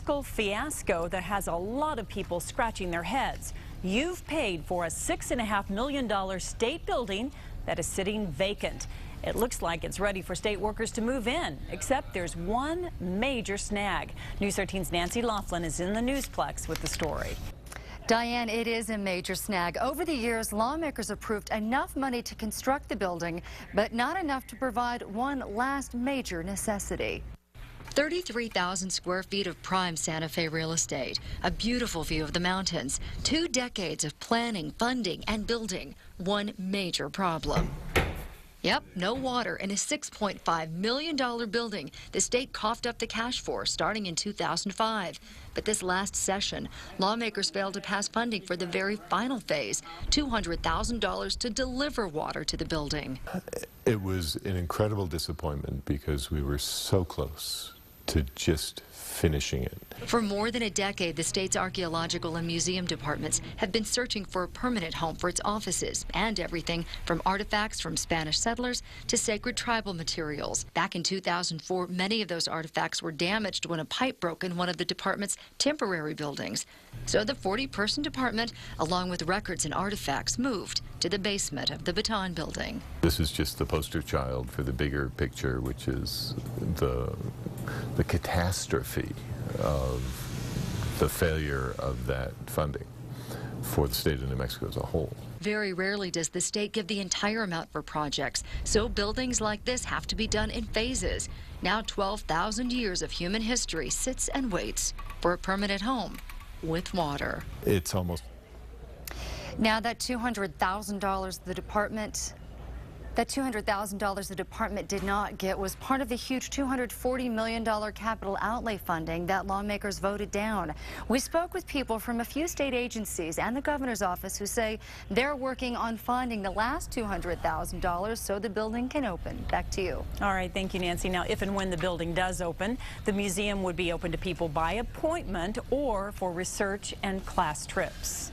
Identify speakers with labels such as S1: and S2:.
S1: Fiasco that has a lot of people scratching their heads. You've paid for a $6.5 million state building that is sitting vacant. It looks like it's ready for state workers to move in, except there's one major snag. News 13's Nancy Laughlin is in the Newsplex with the story.
S2: Diane, it is a major snag. Over the years, lawmakers approved enough money to construct the building, but not enough to provide one last major necessity. 33,000 square feet of prime Santa Fe real estate, a beautiful view of the mountains, 2 decades of planning, funding, and building. One major problem. Yep, no water in a $6.5 million building the state coughed up the cash for starting in 2005. But this last session, lawmakers failed to pass funding for the very final phase, $200,000 to deliver water to the building.
S3: It was an incredible disappointment because we were so close to just finishing it.
S2: For more than a decade, the state's archaeological and museum departments have been searching for a permanent home for its offices and everything from artifacts from Spanish settlers to sacred tribal materials. Back in 2004, many of those artifacts were damaged when a pipe broke in one of the department's temporary buildings. So the 40-person department, along with records and artifacts, moved to the basement of the Baton building.
S3: This is just the poster child for the bigger picture, which is the catastrophe of the failure of that funding for the state of New Mexico as a whole.
S2: Very rarely does the state give the entire amount for projects, so buildings like this have to be done in phases. Now 12,000 years of human history sits and waits for a permanent home with water.
S3: It's almost...
S2: Now that $200,000 the department did not get was part of the huge $240 million capital outlay funding that lawmakers voted down. We spoke with people from a few state agencies and the governor's office who say they're working on finding the last $200,000 so the building can open. Back to you.
S1: All right, thank you, Nancy. Now, if and when the building does open, the museum would be open to people by appointment or for research and class trips.